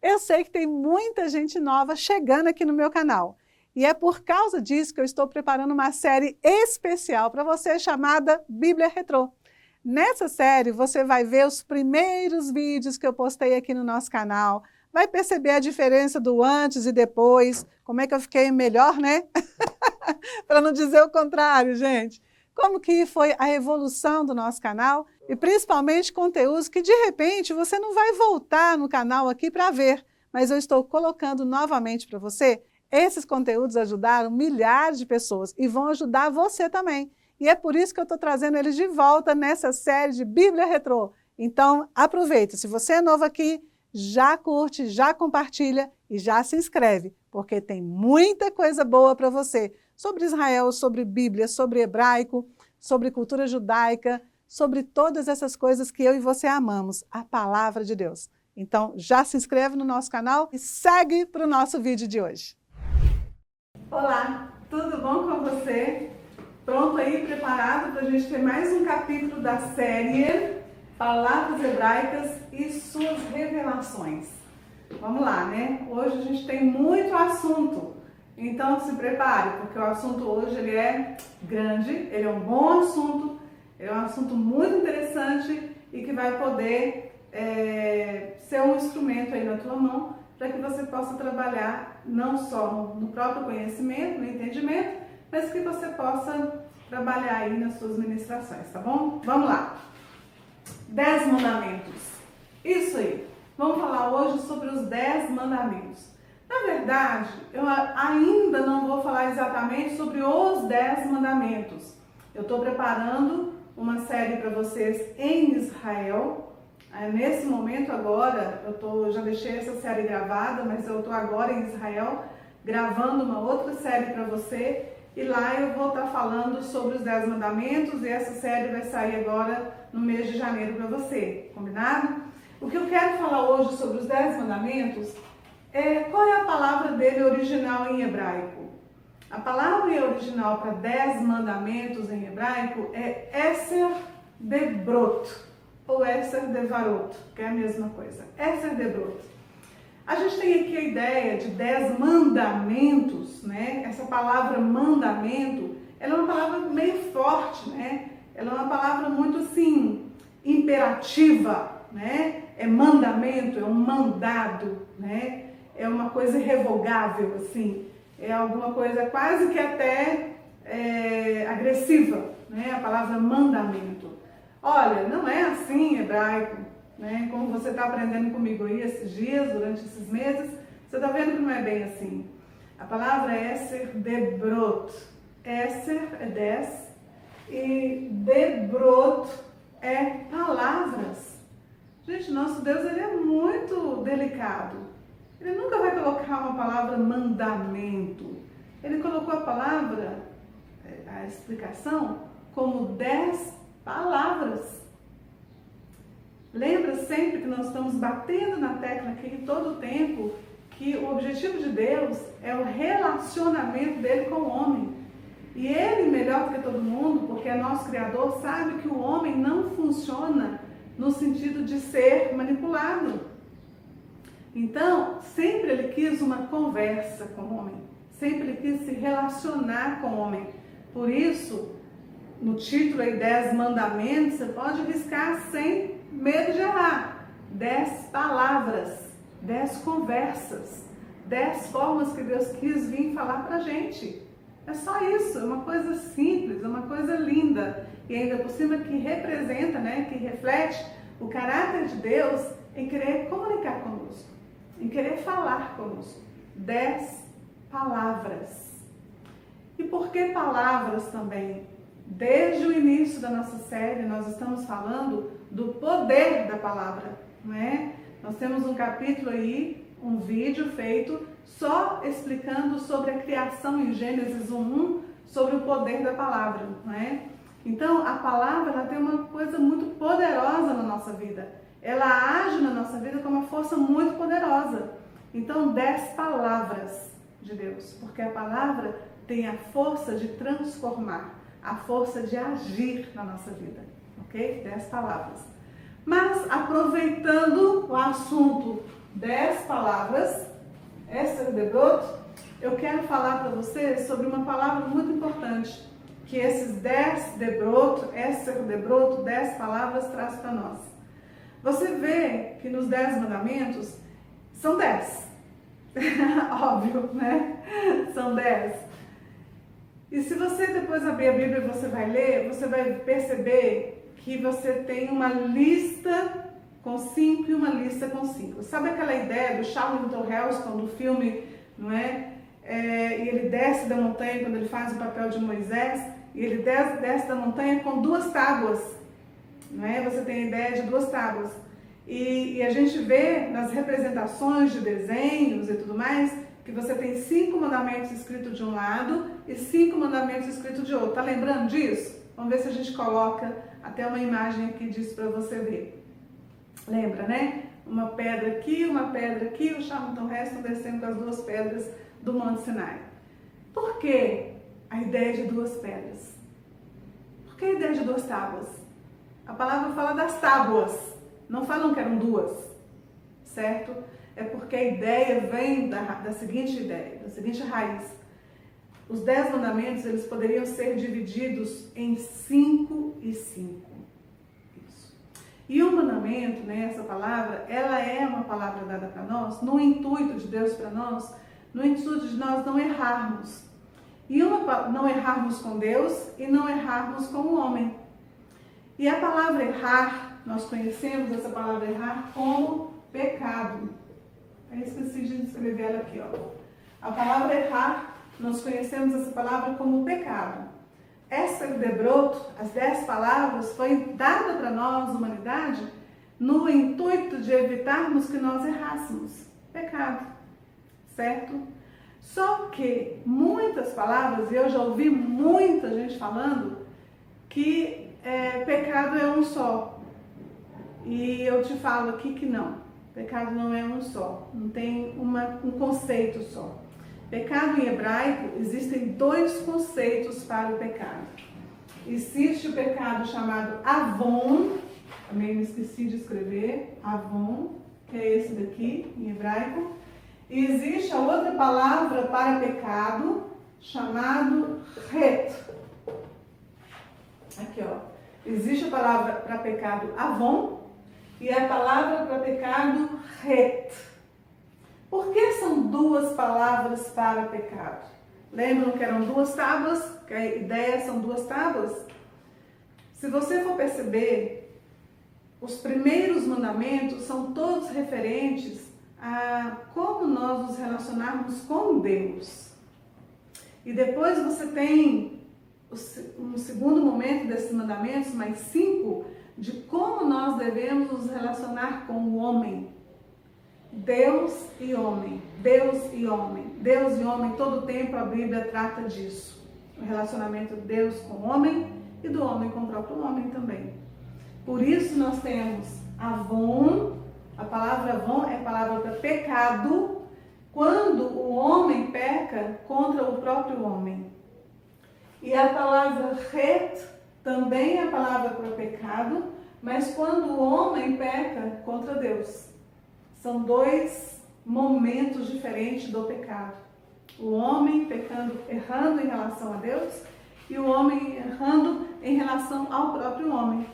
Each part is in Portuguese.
Eu sei que tem muita gente nova chegando aqui no meu canal. E é por causa disso que eu estou preparando uma série especial para você chamada Bíblia Retrô. Nessa série você vai ver os primeiros vídeos que eu postei aqui no nosso canal, vai perceber a diferença do antes e depois, como é que eu fiquei melhor, né? Para não dizer o contrário, gente. Como que foi a evolução do nosso canal e principalmente conteúdos que de repente você não vai voltar no canal aqui para ver, mas eu estou colocando novamente para você. Esses conteúdos ajudaram milhares de pessoas e vão ajudar você também. E é por isso que eu estou trazendo eles de volta nessa série de Bíblia Retrô. Então aproveita, se você é novo aqui, já curte, já compartilha e já se inscreve, porque tem muita coisa boa para você. Sobre Israel, sobre Bíblia, sobre hebraico, sobre cultura judaica, sobre todas essas coisas que eu e você amamos, a palavra de Deus. Então, já se inscreve no nosso canal e segue para o nosso vídeo de hoje. Olá, tudo bom com você? Pronto aí, preparado para a gente ter mais um capítulo da série Palavras Hebraicas e Suas Revelações. Vamos lá, né? Hoje a gente tem muito assunto. Então se prepare, porque o assunto hoje ele é grande, ele é um bom assunto, ele é um assunto muito interessante e que vai poder ser um instrumento aí na tua mão para que você possa trabalhar não só no próprio conhecimento, no entendimento, mas que você possa trabalhar aí nas suas ministrações, tá bom? Vamos lá. 10 mandamentos. Isso aí. Vamos falar hoje sobre os 10 mandamentos. Na verdade, eu ainda não vou falar exatamente sobre os 10 mandamentos. Eu estou preparando uma série para vocês em Israel. Nesse momento agora, já deixei essa série gravada, mas eu estou agora em Israel gravando uma outra série para você. E lá eu vou estar falando sobre os 10 mandamentos e essa série vai sair agora no mês de janeiro para você, combinado? O que eu quero falar hoje sobre os 10 mandamentos qual é a palavra dele original em hebraico? A palavra original para 10 mandamentos em hebraico é Eser Debrot, ou Eser Devarot, que é a mesma coisa. Eser Debrot. A gente tem aqui a ideia de 10 mandamentos, né? Essa palavra mandamento, ela é uma palavra meio forte, né? Ela é uma palavra muito assim, imperativa, né? É mandamento, é um mandado, né? É uma coisa irrevogável, assim, é alguma coisa quase que até agressiva, né? A palavra mandamento. Olha, não é assim em hebraico, né? Como você está aprendendo comigo aí esses dias, durante esses meses, você está vendo que não é bem assim. A palavra é Eser Debrot. Eser é 10 e Debrot é palavras. Gente, nosso Deus ele é muito delicado. Ele nunca vai colocar uma palavra mandamento. Ele colocou a palavra, a explicação, como 10 palavras. Lembra sempre que nós estamos batendo na tecla aqui todo o tempo que o objetivo de Deus é o relacionamento dele com o homem. E ele, melhor do que todo mundo, porque é nosso Criador, sabe que o homem não funciona no sentido de ser manipulado. Então, sempre ele quis uma conversa com o homem, sempre ele quis se relacionar com o homem. Por isso, no título aí 10 mandamentos, você pode riscar sem medo de errar. 10 palavras, 10 conversas, 10 formas que Deus quis vir falar pra gente. É só isso, é uma coisa simples, é uma coisa linda. E ainda por cima que representa, né, que reflete o caráter de Deus em querer comunicar conosco, em querer falar conosco. 10 palavras. E por que palavras também? Desde o início da nossa série, nós estamos falando do poder da palavra, não é? Nós temos um capítulo aí, um vídeo feito só explicando sobre a criação em Gênesis 1:1, sobre o poder da palavra, não é? Então, a palavra ela tem uma coisa muito poderosa na nossa vida. Ela age na nossa vida com uma força muito poderosa. Então, 10 palavras de Deus, porque a palavra tem a força de transformar, a força de agir na nossa vida, ok? 10 palavras. Mas, aproveitando o assunto 10 palavras, Esther de Brot, eu quero falar para você sobre uma palavra muito importante, que esses 10 de Brot, Esther de Brot, 10 palavras traz para nós. Você vê que nos 10 mandamentos são 10. Óbvio, né? São 10. E se você depois abrir a Bíblia e você vai ler, você vai perceber que você tem uma lista com 5 e uma lista com 5. Sabe aquela ideia do Charlton Heston, do filme, não é? E ele desce da montanha quando ele faz o papel de Moisés, e ele desce da montanha com 2 tábuas, não é? Você tem a ideia de 2 tábuas. E a gente vê nas representações de desenhos e tudo mais, que você tem 5 mandamentos escritos de um lado e 5 mandamentos escritos de outro. Tá lembrando disso? Vamos ver se a gente coloca até uma imagem aqui disso para você ver. Lembra, né? Uma pedra aqui, o Charlton Heston descendo com as 2 pedras do Monte Sinai. Por que a ideia de 2 pedras? Por que a ideia de 2 tábuas? A palavra fala das tábuas, não falam que eram 2, certo? É porque a ideia vem da seguinte ideia, da seguinte raiz. Os 10 mandamentos, eles poderiam ser divididos em 5 e 5. Isso. E o mandamento, né, essa palavra, ela é uma palavra dada para nós, no intuito de Deus para nós, no intuito de nós não errarmos. E não errarmos com Deus e não errarmos com o homem. E a palavra errar, nós conhecemos essa palavra errar como pecado. Eu esqueci de escrever ela aqui, ó. A palavra errar, nós conhecemos essa palavra como pecado. Esther de Brot, as 10 palavras, foi dada para nós, humanidade, no intuito de evitarmos que nós errássemos. Pecado, certo? Só que muitas palavras, e eu já ouvi muita gente falando, que pecado é um só. E eu te falo aqui que não. Pecado não é um só, não tem um conceito só. Pecado em hebraico, existem 2 conceitos para o pecado. Existe o pecado chamado avon, também me esqueci de escrever, avon, que é esse daqui em hebraico. E existe a outra palavra para pecado, chamado het. Aqui, ó. Existe a palavra para pecado avon, e a palavra para pecado, het. Por que são 2 palavras para pecado? Lembram que eram 2 tábuas? Que a ideia são 2 tábuas? Se você for perceber, os primeiros mandamentos são todos referentes a como nós nos relacionarmos com Deus. E depois você tem um segundo momento desses mandamentos, mais 5, de como nós devemos nos relacionar com o homem. Deus e homem, Deus e homem, Deus e homem, todo o tempo a Bíblia trata disso. O relacionamento de Deus com o homem e do homem com o próprio homem também. Por isso nós temos avon, a palavra avon é a palavra para pecado, quando o homem peca contra o próprio homem. E a palavra het também é a palavra para pecado, mas quando o homem peca contra Deus. São 2 momentos diferentes do pecado. O homem pecando, errando em relação a Deus, e o homem errando em relação ao próprio homem.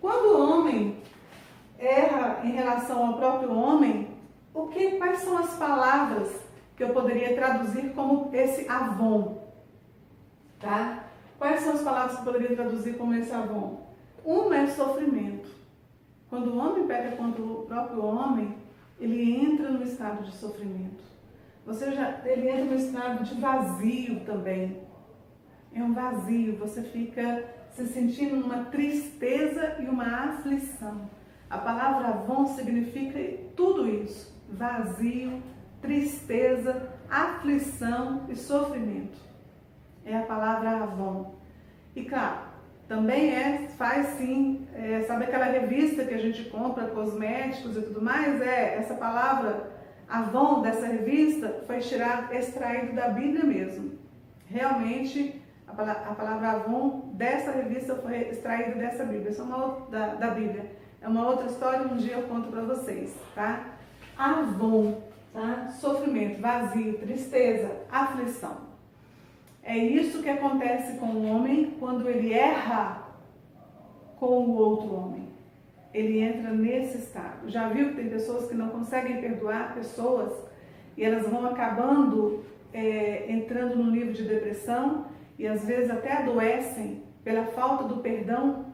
Quando o homem erra em relação ao próprio homem, quais são as palavras que eu poderia traduzir como esse avon? Tá? Quais são as palavras que eu poderia traduzir como esse avon? Uma é sofrimento. Quando o homem peca contra o próprio homem, ele entra no estado de sofrimento. Ele entra no estado de vazio também. É um vazio, você fica se sentindo uma tristeza e uma aflição. A palavra avon significa tudo isso: vazio, tristeza, aflição e sofrimento. É a palavra avon. E claro, também faz sim, sabe aquela revista que a gente compra, cosméticos e tudo mais? Essa palavra avon dessa revista foi extraído da Bíblia mesmo. Realmente, a palavra avon dessa revista foi extraída dessa Bíblia. Isso é da Bíblia. É uma outra história, um dia eu conto para vocês, tá? avon, tá? Sofrimento, vazio, tristeza, aflição. É isso que acontece com o homem quando ele erra com o outro homem. Ele entra nesse estado. Já viu que tem pessoas que não conseguem perdoar pessoas e elas vão acabando entrando no nível de depressão e às vezes até adoecem pela falta do perdão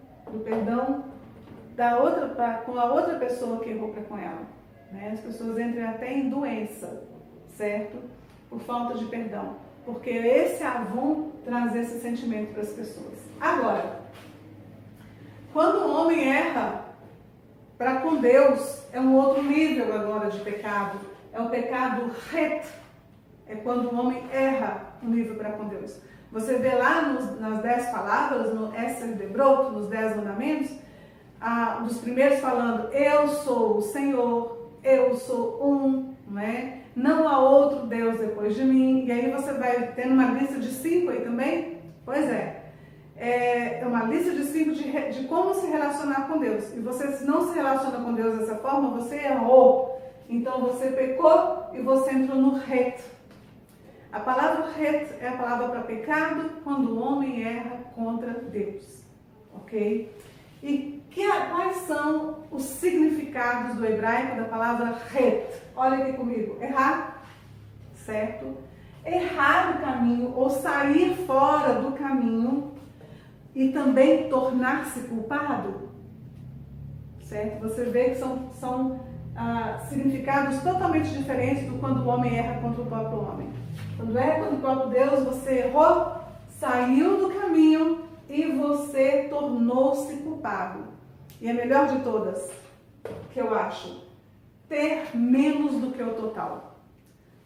da outra, com a outra pessoa que errou com ela. Né? As pessoas entram até em doença, certo? Por falta de perdão. Porque esse avon traz esse sentimento para as pessoas. Agora, quando o homem erra para com Deus, é um outro nível agora de pecado. É o pecado het. É quando o homem erra um nível para com Deus. Você vê lá nas 10 palavras, no Esser de Brot, nos 10 mandamentos, um dos primeiros falando, eu sou o Senhor, eu sou um, não é? Não há outro Deus depois de mim. E aí você vai tendo uma lista de 5 aí também? Pois é uma lista de 5 de como se relacionar com Deus. E você não se relaciona com Deus dessa forma, você errou. Então você pecou e você entrou no het. A palavra het é a palavra para pecado quando o homem erra contra Deus. Ok? E quais são os significados do hebraico da palavra het? Olha aqui comigo. Errar, certo? Errar o caminho ou sair fora do caminho e também tornar-se culpado, certo? Você vê que são significados totalmente diferentes do quando o homem erra contra o próprio homem. Quando erra contra o próprio Deus, você errou, saiu do caminho e você tornou-se culpado. E a melhor de todas, que eu acho, ter menos do que o total.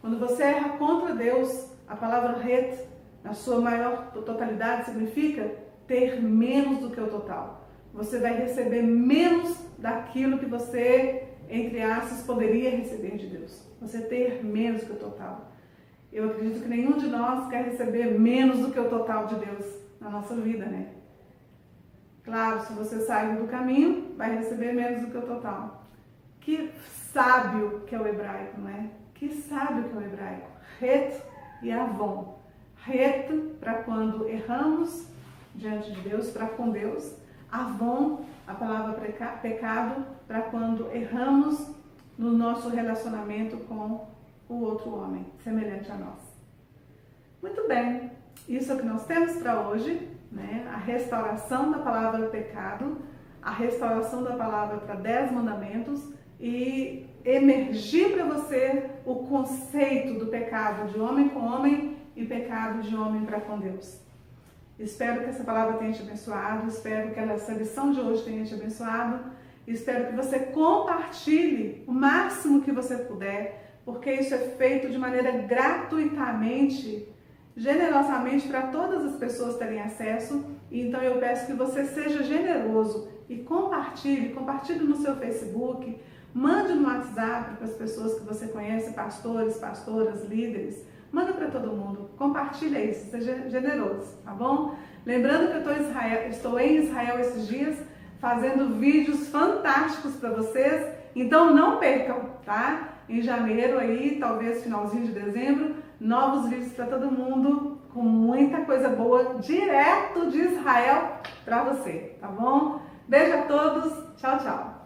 Quando você erra contra Deus, a palavra het, na sua maior totalidade, significa ter menos do que o total. Você vai receber menos daquilo que você, entre aspas, poderia receber de Deus. Você ter menos do que o total. Eu acredito que nenhum de nós quer receber menos do que o total de Deus na nossa vida, né? Claro, se você sair do caminho, vai receber menos do que o total. Que sábio que é o hebraico, não é? Que sábio que é o hebraico. Het e avon. Het para quando erramos diante de Deus, para com Deus. Avon, a palavra pecado, para quando erramos no nosso relacionamento com o outro homem, semelhante a nós. Muito bem, isso é o que nós temos para hoje, né? A restauração da palavra pecado, a restauração da palavra para 10 mandamentos e emergir para você o conceito do pecado de homem com homem e pecado de homem para com Deus. Espero que essa palavra tenha te abençoado, espero que essa lição de hoje tenha te abençoado, espero que você compartilhe o máximo que você puder, porque isso é feito de maneira gratuitamente, generosamente para todas as pessoas terem acesso. Então eu peço que você seja generoso e compartilhe no seu Facebook, mande no WhatsApp para as pessoas que você conhece, pastores, pastoras, líderes, manda para todo mundo, compartilha isso, seja generoso, tá bom? Lembrando que eu estou em Israel esses dias, fazendo vídeos fantásticos para vocês, então não percam, tá? Em janeiro aí, talvez finalzinho de dezembro, novos vídeos para todo mundo, com muita coisa boa, direto de Israel para você, tá bom? Beijo a todos, tchau, tchau!